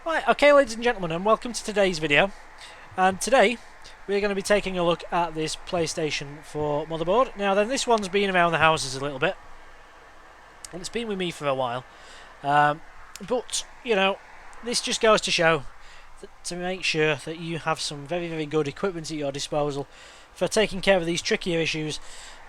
Right, okay ladies and gentlemen, and welcome to today's video. And today we're going to be taking a look at this PlayStation 4 motherboard. Now then, this one's been around the houses a little bit, and it's been with me for a while. But, you know, this just goes to show that to make sure that you have some very, very good equipment at your disposal for taking care of these trickier issues.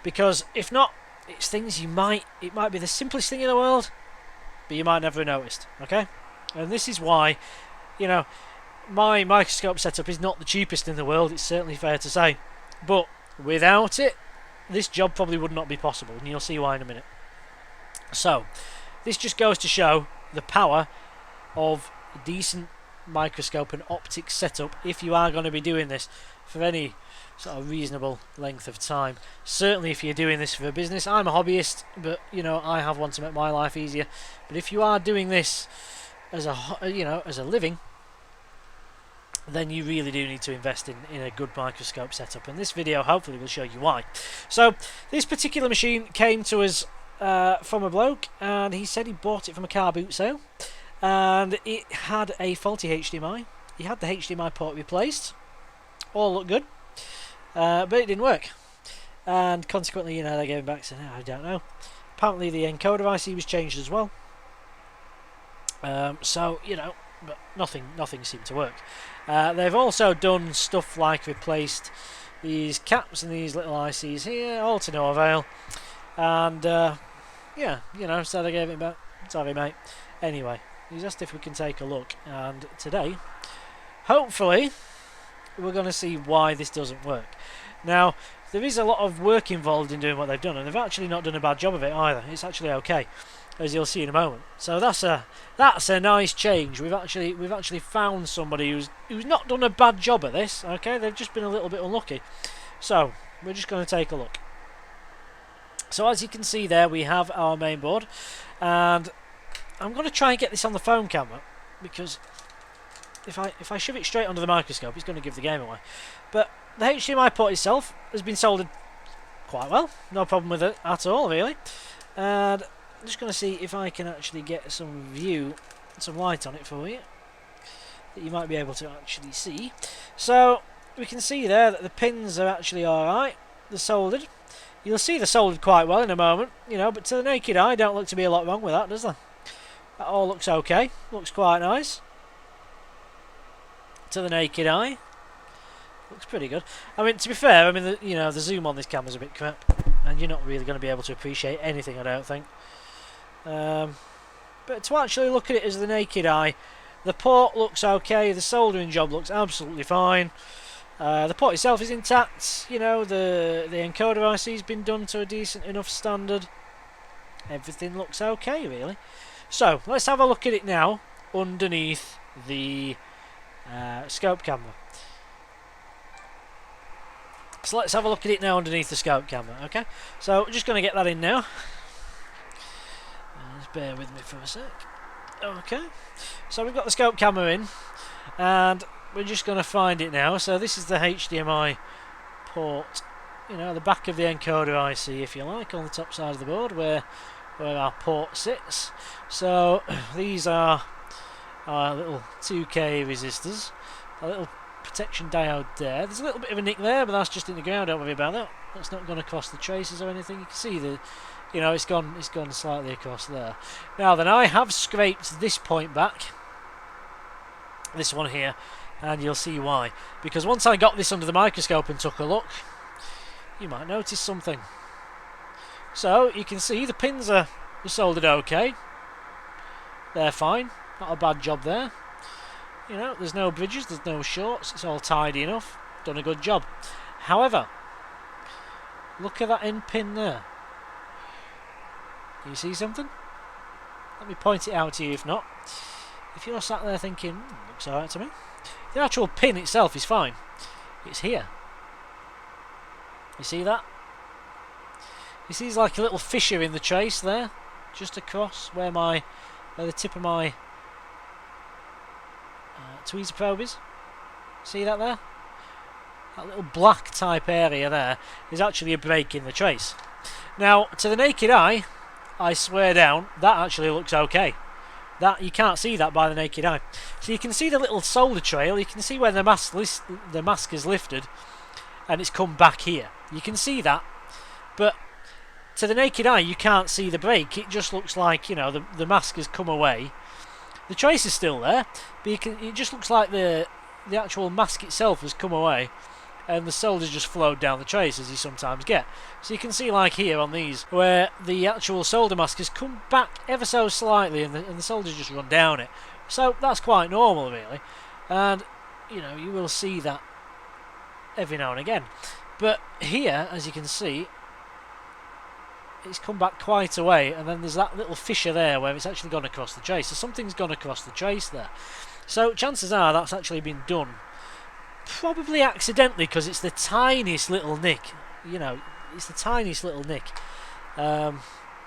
Because if not, it's things it might be the simplest thing in the world, but you might never have noticed, okay? And this is why, you know, my microscope setup is not the cheapest in the world, it's certainly fair to say. But without it, this job probably would not be possible, and you'll see why in a minute. So, this just goes to show the power of a decent microscope and optics setup if you are going to be doing this for any sort of reasonable length of time. Certainly if you're doing this for a business. I'm a hobbyist, but, you know, I have one to make my life easier. But if you are doing this as a living, then you really do need to invest in a good microscope setup, and this video hopefully will show you why. So this particular machine came to us from a bloke, and he said he bought it from a car boot sale, and it had a faulty HDMI. He had the HDMI port replaced, all looked good, but it didn't work, and consequently, you know, they gave him back and said, oh, I don't know. Apparently the encoder IC was changed as well. So, you know, but nothing seemed to work. They've also done stuff like replaced these caps and these little ICs here, all to no avail. And, yeah, you know, so they gave it back. Sorry, mate. Anyway, he's asked if we can take a look, and today, hopefully, we're going to see why this doesn't work. Now, there is a lot of work involved in doing what they've done, and they've actually not done a bad job of it either. It's actually okay, as you'll see in a moment. So that's a nice change. We've actually found somebody who's not done a bad job at this. Okay, they've just been a little bit unlucky. So we're just going to take a look. So as you can see there, we have our main board, and I'm going to try and get this on the phone camera, because if I shove it straight under the microscope, it's going to give the game away. But the HDMI port itself has been soldered quite well, no problem with it at all, really. And I'm just going to see if I can actually get some light on it for you, that you might be able to actually see. So we can see there that the pins are actually alright, they're soldered. You'll see they're soldered quite well in a moment, you know, but to the naked eye, don't look to be a lot wrong with that, does there? That all looks okay, looks quite nice. To the naked eye, looks pretty good. I mean, to be fair, I mean, the zoom on this camera's a bit crap, and you're not really going to be able to appreciate anything, I don't think. But to actually look at it as the naked eye, the port looks okay, the soldering job looks absolutely fine. The port itself is intact, you know, the encoder IC's been done to a decent enough standard. Everything looks okay, really. So, let's have a look at it now underneath the scope camera. So let's have a look at it now underneath the scope camera, okay? So we're just going to get that in now. Just bear with me for a sec. Okay. So we've got the scope camera in, and we're just going to find it now. So this is the HDMI port, you know, the back of the encoder IC, if you like, on the top side of the board where our port sits. So these are our little 2K resistors, a little protection diode there. There's a little bit of a nick there, but that's just in the ground, don't worry about that. That's not going across the traces or anything. You can see you know, it's gone slightly across there. Now then, I have scraped this point back, this one here, and you'll see why. Because once I got this under the microscope and took a look, you might notice something. So you can see the pins are soldered okay. They're fine. Not a bad job there. You know, there's no bridges, there's no shorts, it's all tidy enough. Done a good job. However, look at that end pin there. You see something? Let me point it out to you if not. If you're sat there thinking, looks alright to me. The actual pin itself is fine. It's here. You see that? You see there's like a little fissure in the trace there, just across where the tip of my tweezer probe is. See that there? That little black type area there is actually a break in the trace. Now, to the naked eye, I swear down, that actually looks okay. That you can't see that by the naked eye. So you can see the little solder trail. You can see where the mask is lifted, and it's come back here. You can see that, but to the naked eye you can't see the break. It just looks like, you know, the mask has come away. The trace is still there, but it just looks like the actual mask itself has come away, and the solder's just flowed down the trace, as you sometimes get. So you can see, like here on these, where the actual solder mask has come back ever so slightly, and the solder's just run down it. So that's quite normal, really, and you know, you will see that every now and again. But here, as you can see, it's come back quite a way, and then there's that little fissure there where it's actually gone across the trace. So something's gone across the trace there. So chances are that's actually been done probably accidentally, because it's the tiniest little nick. You know, it's the tiniest little nick. So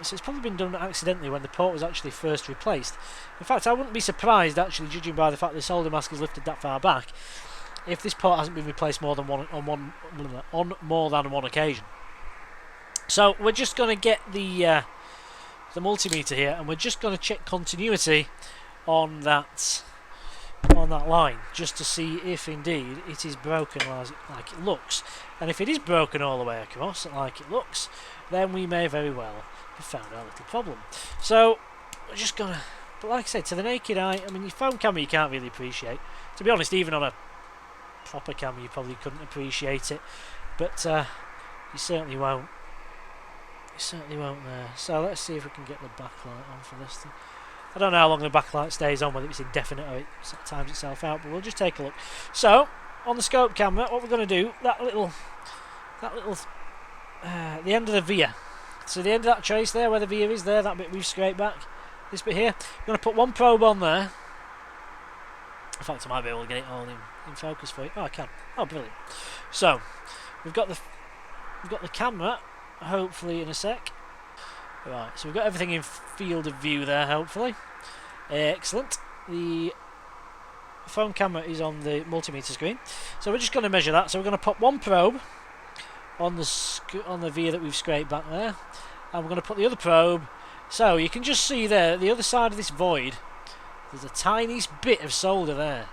it's probably been done accidentally when the port was actually first replaced. In fact, I wouldn't be surprised, actually, judging by the fact the solder mask is lifted that far back, if this port hasn't been replaced on more than one occasion. So we're just going to get the multimeter here, and we're just going to check continuity on that line, just to see if indeed it is broken like it looks. And if it is broken all the way across like it looks, then we may very well have found our little problem. So we're just going to, but like I said, to the naked eye, I mean, your phone camera you can't really appreciate. To be honest, even on a proper camera you probably couldn't appreciate it, but you certainly won't. Certainly won't there. So let's see if we can get the backlight on for this thing. I don't know how long the backlight stays on, whether it's indefinite or it times itself out, but we'll just take a look. So on the scope camera, what we're going to do, the end of the via. So the end of that trace there, where the via is there, that bit we've scraped back, this bit here, we're going to put one probe on there. In fact, I might be able to get it all in focus for you. Oh, I can. Oh, brilliant. So we've got the camera. Hopefully in a sec. Right, so we've got everything in field of view there, hopefully. Excellent. The phone camera is on the multimeter screen, so we're just going to measure that. So we're going to pop one probe on the via that we've scraped back there, and we're going to put the other probe. So you can just see there, the other side of this void, there's a tiniest bit of solder there,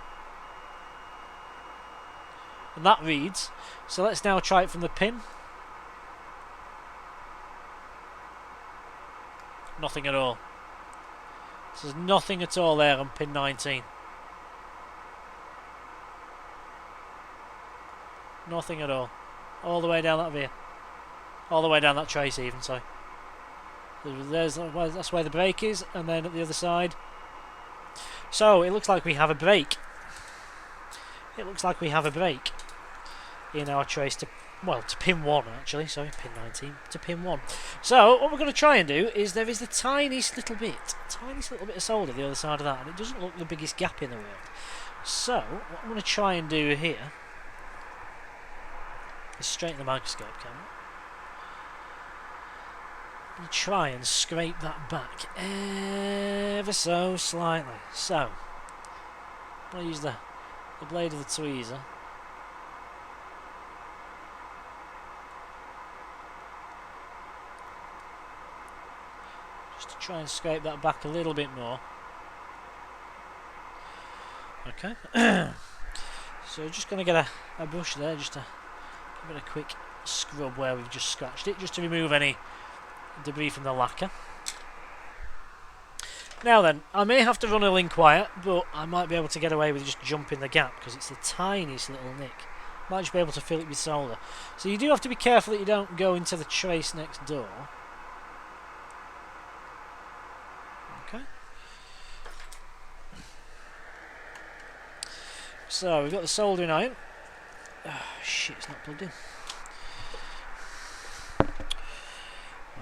and that reads. So let's now try it from the pin. Nothing at all. So there's nothing at all there on pin 19. Nothing at all. All the way down that via. All the way down that trace even, sorry. That's where the break is, and then at the other side. So it looks like we have a break. It looks like we have a break in our trace to pin 1 actually, sorry, pin 19 to pin 1. So what we're going to try and do is, there is the tiniest little bit of solder the other side of that, and it doesn't look the biggest gap in the world. So what I'm going to try and do here is straighten the microscope camera. I'm going to try and scrape that back ever so slightly. So I'm going to use the blade of the tweezer. Just to try and scrape that back a little bit more. Okay. So just going to get a brush there, just to give it a quick scrub where we've just scratched it, just to remove any debris from the lacquer. Now then, I may have to run a link wire, but I might be able to get away with just jumping the gap, because it's the tiniest little nick. Might just be able to fill it with solder. So you do have to be careful that you don't go into the trace next door. Okay. So we've got the soldering iron. Oh shit, it's not plugged in.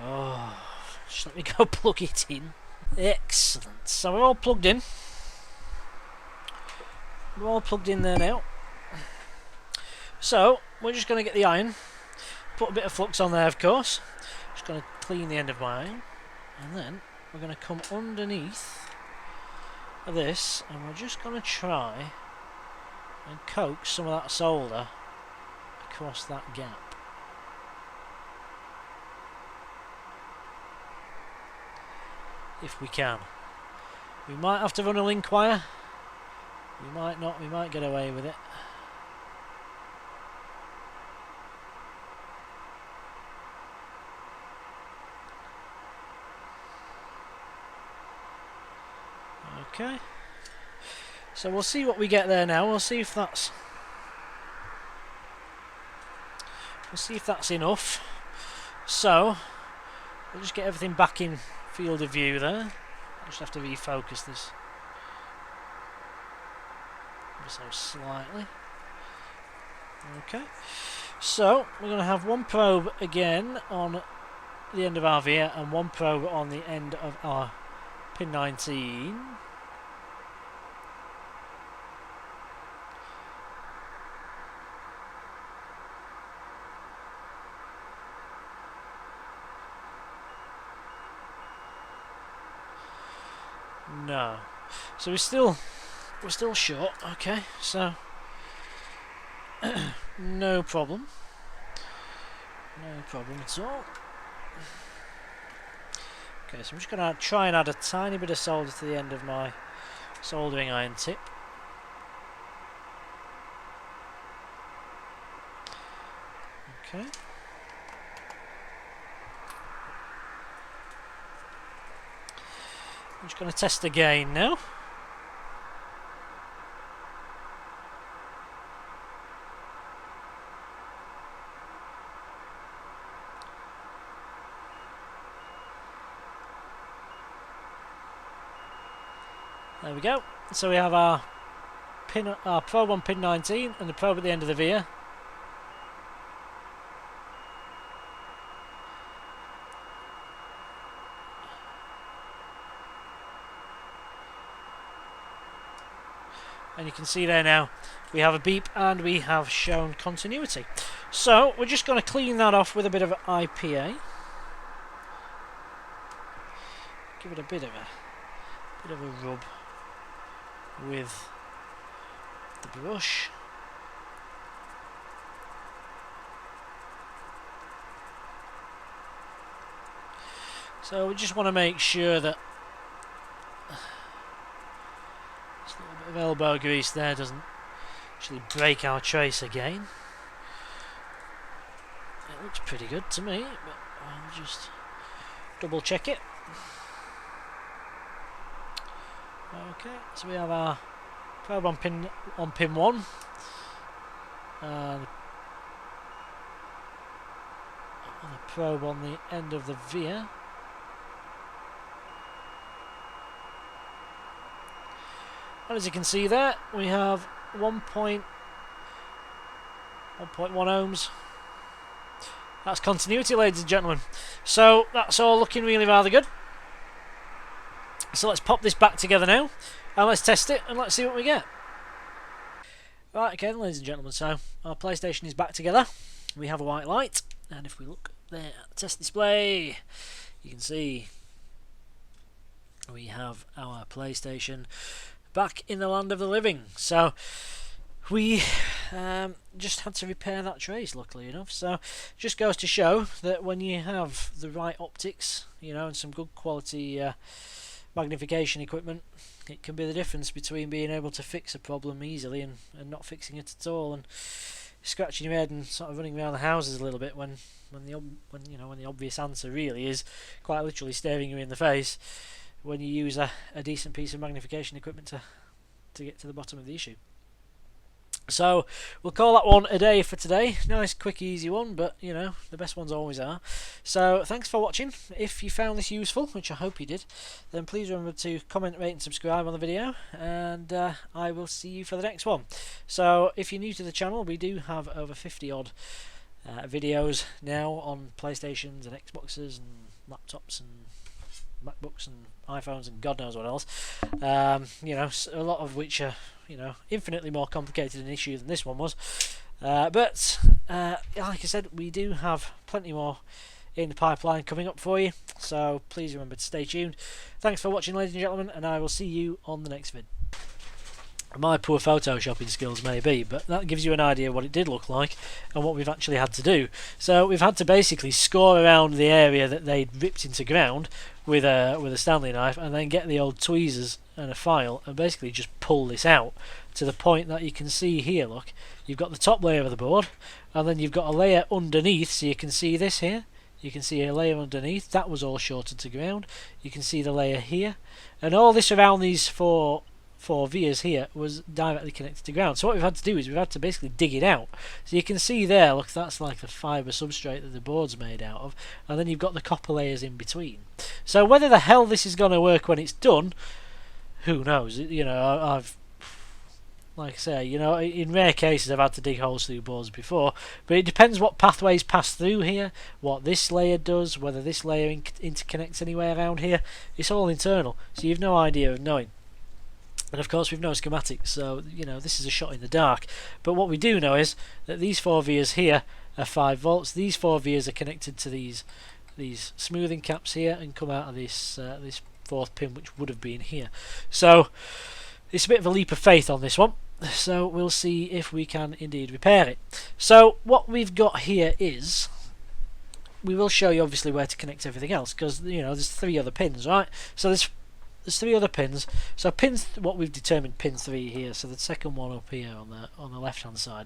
Oh, just let me go plug it in. Excellent. So we're all plugged in. We're all plugged in there now. So we're just going to get the iron, put a bit of flux on there, of course. Just going to clean the end of my iron, and then we're going to come underneath this, and we're just going to try and coax some of that solder across that gap. If we can. We might have to run a link wire. We might not. We might get away with it. Okay. So we'll see what we get there now. We'll see if that's enough. So we'll just get everything back in field of view there. I'll just have to refocus this ever so slightly. Okay. So we're going to have one probe again on the end of our via and one probe on the end of our pin 19. No. So we're still short. Okay, so no problem. No problem at all. Okay, so I'm just going to try and add a tiny bit of solder to the end of my soldering iron tip. Okay. I'm just going to test again now. There we go. So we have our probe on pin 19 and the probe at the end of the via. And you can see there now we have a beep and we have shown continuity. So we're just going to clean that off with a bit of IPA. Give it a bit of a rub with the brush. So we just want to make sure that this little bit of elbow grease there doesn't actually break our trace again. It looks pretty good to me, but I'll just double check it. Okay, so we have our probe on pin 1 and the probe on the end of the via. And as you can see there, we have 1.1 ohms. That's continuity, ladies and gentlemen. So that's all looking really rather good. So let's pop this back together now and let's test it and let's see what we get. Right, okay, ladies and gentlemen, so our PlayStation is back together. We have a white light, and if we look there at the test display, you can see we have our PlayStation back in the land of the living. So we just had to repair that trace, luckily enough. So just goes to show that when you have the right optics, you know, and some good quality magnification equipment, it can be the difference between being able to fix a problem easily and not fixing it at all, and scratching your head and sort of running around the houses a little bit when the obvious answer really is quite literally staring you in the face when you use a decent piece of magnification equipment to get to the bottom of the issue. So we'll call that one a day for today. Nice, quick, easy one, but you know, the best ones always are. So thanks for watching. If you found this useful, which I hope you did, then please remember to comment, rate and subscribe on the video, and I will see you for the next one. So if you're new to the channel, we do have over 50 odd videos now on PlayStations and Xboxes and laptops and MacBooks and iPhones and God knows what else. You know, a lot of which are, you know, infinitely more complicated an issue than this one was. But like I said, we do have plenty more in the pipeline coming up for you. So please remember to stay tuned. Thanks for watching, ladies and gentlemen, and I will see you on the next vid. My poor photoshopping skills may be, but that gives you an idea what it did look like and what we've actually had to do. So we've had to basically score around the area that they'd ripped into ground with a Stanley knife, and then get the old tweezers and a file and basically just pull this out to the point that you can see here, look, you've got the top layer of the board, and then you've got a layer underneath, so you can see this here. You can see a layer underneath, that was all shorted to ground. You can see the layer here, and all this around these four vias here was directly connected to ground. So what we've had to do is we've had to basically dig it out. So you can see there, look, that's like the fibre substrate that the board's made out of, and then you've got the copper layers in between. So whether the hell this is going to work when it's done, who knows? You know, I've, like I say, you know, in rare cases I've had to dig holes through boards before, but it depends what pathways pass through here, what this layer does, whether this layer interconnects anywhere around here. It's all internal, so you've no idea of knowing. And of course we've no schematics, so you know this is a shot in the dark. But what we do know is that these 4 vias here are 5 volts. These 4 vias are connected to these smoothing caps here and come out of this this 4th pin, which would have been here. So it's a bit of a leap of faith on this one. So we'll see if we can indeed repair it. So what we've got here is, we will show you obviously where to connect everything else, because you know there's 3 other pins, right? So there's 3 other pins. So what we've determined, pin 3 here. So the second one up here on the left hand side.